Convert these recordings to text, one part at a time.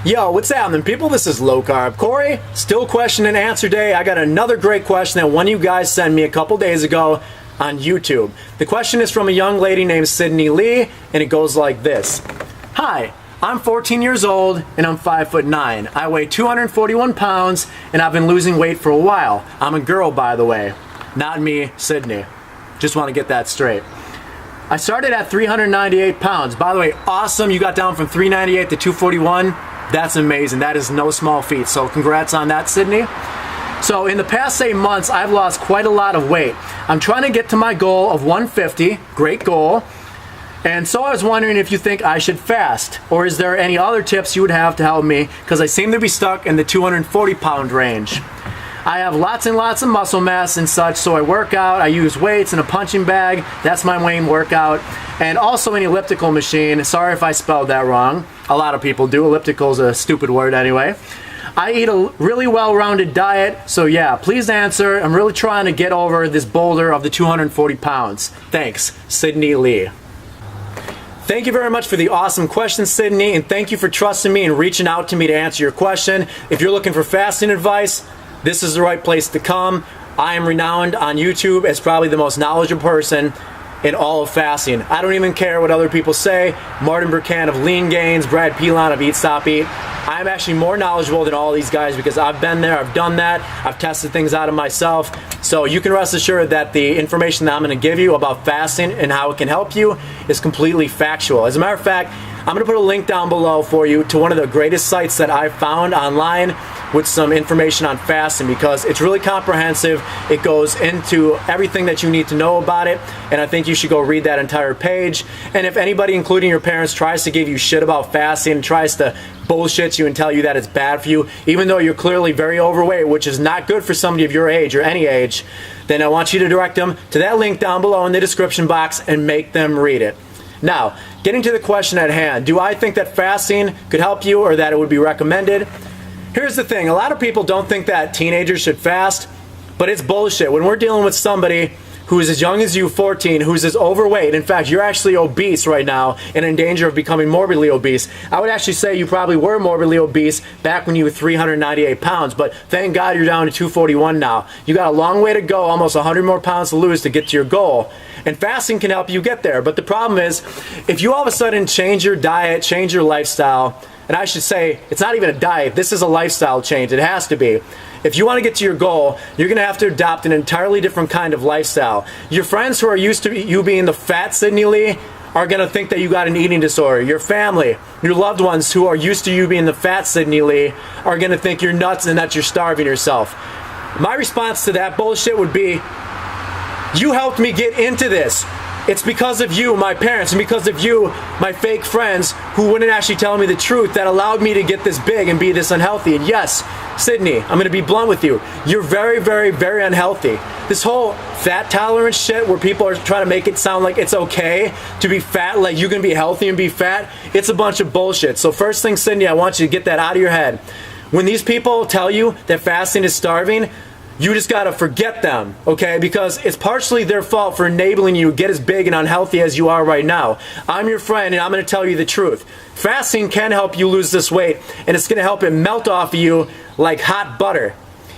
Yo, what's happening, people? This is Low Carb Corey. Still question and answer day. I got another great question that one of you guys sent me a couple days ago on YouTube. The question is from a young lady named Sydney Lee, and it goes like this. Hi, I'm 14 years old and I'm 5'9". I weigh 241 pounds and I've been losing weight for a while. I'm a girl, by the way. Not me, Sydney. Just want to get that straight. I started at 398 pounds. By the way, awesome. You got down from 398 to 241. That's amazing. That is no small feat. So congrats on that, Sydney. So in the past 8 months, I've lost quite a lot of weight. I'm trying to get to my goal of 150. Great goal. And so I was wondering if you think I should fast, or is there any other tips you would have to help me, because I seem to be stuck in the 240 pound range. I have lots and lots of muscle mass and such, so I work out, I use weights and a punching bag. That's my main workout. And also an elliptical machine. Sorry if I spelled that wrong. A lot of people do. Elliptical is a stupid word anyway. I eat a really well-rounded diet, so yeah, please answer. I'm really trying to get over this boulder of the 240 pounds. Thanks, Sydney Lee. Thank you very much for the awesome question, Sydney, and thank you for trusting me and reaching out to me to answer your question. If you're looking for fasting advice, this is the right place to come. I am renowned on YouTube as probably the most knowledgeable person in all of fasting. I don't even care what other people say. Martin Burkhan of Lean Gains, Brad Pilon of Eat Stop Eat. I'm actually more knowledgeable than all these guys because I've been there, I've done that, I've tested things out of myself. So you can rest assured that the information that I'm going to give you about fasting and how it can help you is completely factual. As a matter of fact, I'm going to put a link down below for you to one of the greatest sites that I've found online with some information on fasting, because it's really comprehensive. It goes into everything that you need to know about it, and I think you should go read that entire page. And if anybody, including your parents, tries to give you shit about fasting, tries to bullshit you and tell you that it's bad for you, even though you're clearly very overweight, which is not good for somebody of your age or any age, then I want you to direct them to that link down below in the description box and make them read it. Now, getting to the question at hand, do I think that fasting could help you or that it would be recommended? Here's the thing, a lot of people don't think that teenagers should fast, but it's bullshit. When we're dealing with somebody who is as young as you, 14, who's as overweight, in fact, you're actually obese right now and in danger of becoming morbidly obese. I would actually say you probably were morbidly obese back when you were 398 pounds, but thank God you're down to 241 now. You got a long way to go, almost 100 more pounds to lose to get to your goal. And fasting can help you get there, but the problem is, if you all of a sudden change your diet, change your lifestyle, and I should say, it's not even a diet, this is a lifestyle change, it has to be. If you want to get to your goal, you're going to have to adopt an entirely different kind of lifestyle. Your friends who are used to you being the fat Sydney Lee are going to think that you got an eating disorder. Your family, your loved ones who are used to you being the fat Sydney Lee are going to think you're nuts and that you're starving yourself. My response to that bullshit would be, you helped me get into this. It's because of you, my parents, and because of you, my fake friends who wouldn't actually tell me the truth, that allowed me to get this big and be this unhealthy. And yes, Sydney, I'm going to be blunt with you. You're very, very, very unhealthy. This whole fat tolerance shit where people are trying to make it sound like it's okay to be fat, like you can be healthy and be fat, it's a bunch of bullshit. So first thing, Sydney, I want you to get that out of your head. When these people tell you that fasting is starving, you just gotta forget them, okay? Because it's partially their fault for enabling you to get as big and unhealthy as you are right now. I'm your friend and I'm gonna tell you the truth. Fasting can help you lose this weight, and it's gonna help it melt off of you like hot butter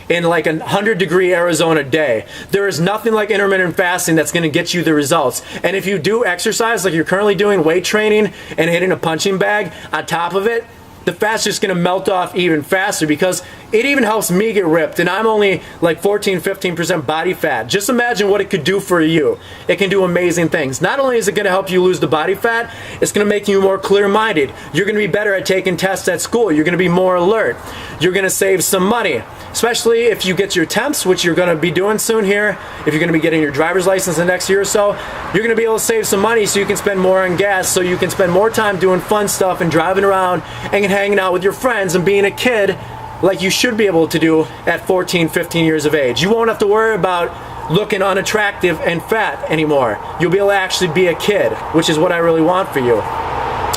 in like a 100-degree Arizona day. There is nothing like intermittent fasting that's gonna get you the results. And if you do exercise like you're currently doing, weight training and hitting a punching bag on top of it, the fat's just going to melt off even faster, because it even helps me get ripped, and I'm only like 14-15% body fat. Just imagine what it could do for you. It can do amazing things. Not only is it going to help you lose the body fat, it's going to make you more clear-minded. You're going to be better at taking tests at school. You're going to be more alert. You're going to save some money, especially if you get your temps, which you're going to be doing soon here. If you're going to be getting your driver's license the next year or so, you're going to be able to save some money so you can spend more on gas, so you can spend more time doing fun stuff and driving around and hanging out with your friends and being a kid like you should be able to do at 14, 15 years of age. You won't have to worry about looking unattractive and fat anymore. You'll be able to actually be a kid, which is what I really want for you.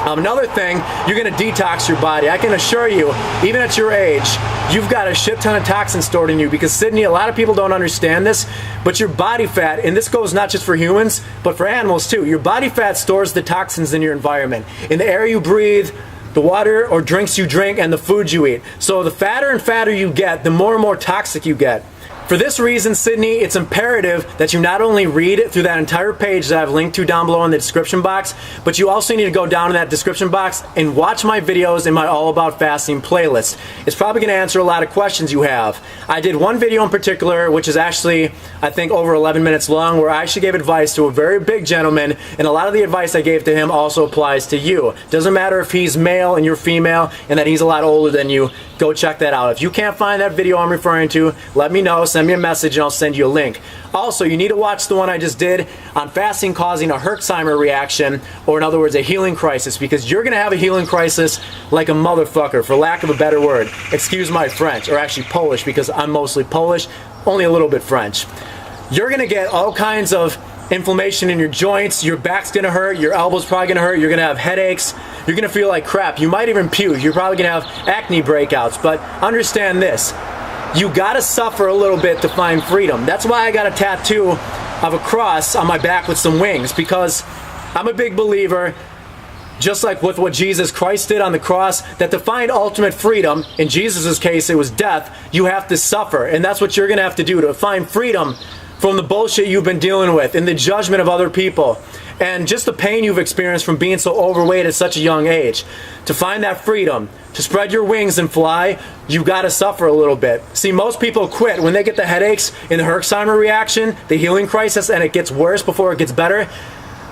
Another thing, you're going to detox your body. I can assure you, even at your age, you've got a shit ton of toxins stored in you, because Sydney, a lot of people don't understand this, but your body fat, and this goes not just for humans, but for animals too, your body fat stores the toxins in your environment, in the air you breathe, the water or drinks you drink, and the food you eat. So the fatter and fatter you get, the more and more toxic you get. For this reason, Sydney, it's imperative that you not only read through that entire page that I've linked to down below in the description box, but you also need to go down in that description box and watch my videos in my All About Fasting playlist. It's probably going to answer a lot of questions you have. I did one video in particular, which is actually, I think, over 11 minutes long, where I actually gave advice to a very big gentleman, and a lot of the advice I gave to him also applies to you. Doesn't matter if he's male and you're female, and that he's a lot older than you. Go check that out. If you can't find that video I'm referring to, let me know, send me a message, and I'll send you a link. Also, you need to watch the one I just did on fasting causing a Herxheimer reaction, or in other words, a healing crisis, because you're going to have a healing crisis like a motherfucker, for lack of a better word. Excuse my French, or actually Polish, because I'm mostly Polish, only a little bit French. You're going to get all kinds of inflammation in your joints, your back's gonna hurt, your elbow's probably gonna hurt, you're gonna have headaches, you're gonna feel like crap, you might even puke, you're probably gonna have acne breakouts. But understand this, you gotta suffer a little bit to find freedom. That's why I got a tattoo of a cross on my back with some wings, because I'm a big believer, just like with what Jesus Christ did on the cross, that to find ultimate freedom, in Jesus' case it was death, you have to suffer. And that's what you're gonna have to do to find freedom from the bullshit you've been dealing with and the judgment of other people and just the pain you've experienced from being so overweight at such a young age. To find that freedom, to spread your wings and fly, you gotta suffer a little bit. See, most people quit when they get the headaches and the Herxheimer reaction, the healing crisis, and it gets worse before it gets better.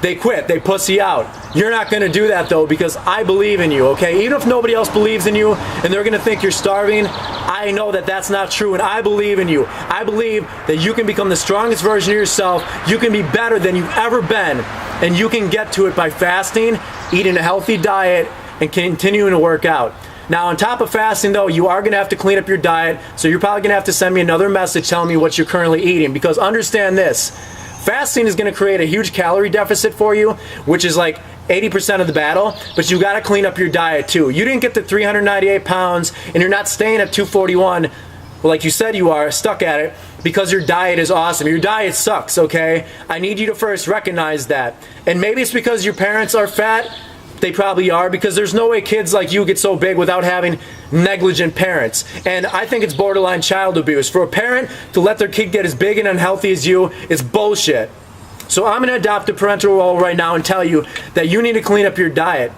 They quit, they pussy out. You're not gonna do that though, because I believe in you, okay? Even if nobody else believes in you and they're gonna think you're starving, I know that that's not true, and I believe in you. I believe that you can become the strongest version of yourself, you can be better than you've ever been, and you can get to it by fasting, eating a healthy diet, and continuing to work out. Now, on top of fasting though, you are gonna have to clean up your diet, so you're probably gonna have to send me another message telling me what you're currently eating, because understand this, fasting is going to create a huge calorie deficit for you, which is like 80% of the battle, but you got to clean up your diet too. You didn't get to 398 pounds and you're not staying at 241 like you said you are, stuck at it, because your diet is awesome. Your diet sucks, okay? I need you to first recognize that. And maybe it's because your parents are fat. They probably are, because there's no way kids like you get so big without having negligent parents. And I think it's borderline child abuse. For a parent to let their kid get as big and unhealthy as you is bullshit. So I'm going to adopt a parental role right now and tell you that you need to clean up your diet.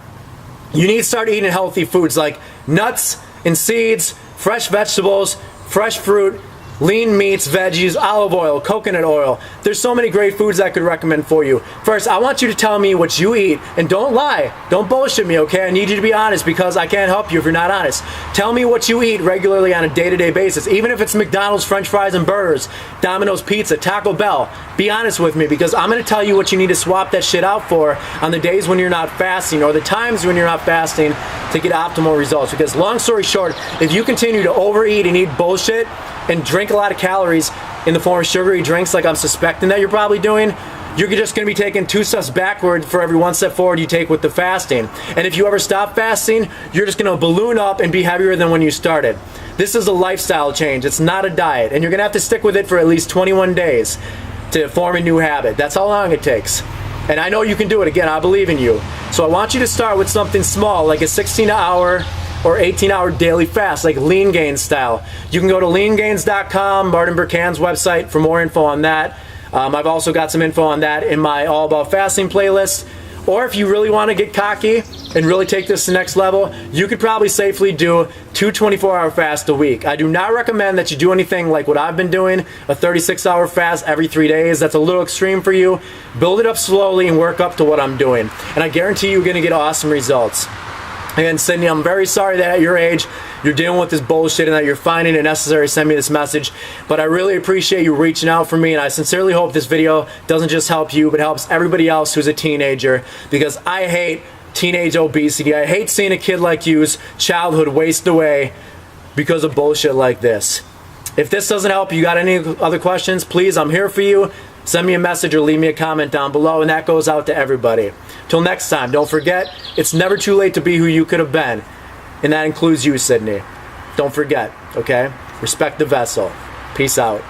You need to start eating healthy foods like nuts and seeds, fresh vegetables, fresh fruit, lean meats, veggies, olive oil, coconut oil. There's so many great foods I could recommend for you. First, I want you to tell me what you eat, and don't lie. Don't bullshit me, okay? I need you to be honest, because I can't help you if you're not honest. Tell me what you eat regularly on a day-to-day basis, even if it's McDonald's, French fries, and burgers, Domino's Pizza, Taco Bell. Be honest with me, because I'm going to tell you what you need to swap that shit out for on the days when you're not fasting, or the times when you're not fasting, to get optimal results. Because long story short, if you continue to overeat and eat bullshit and drink a lot of calories in the form of sugary drinks like I'm suspecting that you're probably doing, you're just going to be taking 2 steps backward for every 1 step forward you take with the fasting. And if you ever stop fasting, you're just going to balloon up and be heavier than when you started. This is a lifestyle change. It's not a diet. And you're going to have to stick with it for at least 21 days to form a new habit. That's how long it takes. And I know you can do it. Again, I believe in you. So I want you to start with something small, like a 16-hour or 18-hour daily fast, like Lean Gains style. You can go to leangains.com, Martin Burkhan's website, for more info on that. I've also got some info on that in my All About Fasting playlist. Or if you really want to get cocky and really take this to the next level, you could probably safely do 2 24-hour fasts a week. I do not recommend that you do anything like what I've been doing, a 36-hour fast every 3 days. That's a little extreme for you. Build it up slowly and work up to what I'm doing. And I guarantee you're going to get awesome results. And Sydney, I'm very sorry that at your age you're dealing with this bullshit and that you're finding it necessary to send me this message. But I really appreciate you reaching out for me, and I sincerely hope this video doesn't just help you, but helps everybody else who's a teenager, because I hate teenage obesity. I hate seeing a kid like you's childhood waste away because of bullshit like this. If this doesn't help, you got any other questions, please, I'm here for you. Send me a message or leave me a comment down below, and that goes out to everybody. Till next time, don't forget, it's never too late to be who you could have been. And that includes you, Sydney. Don't forget, okay? Respect the vessel. Peace out.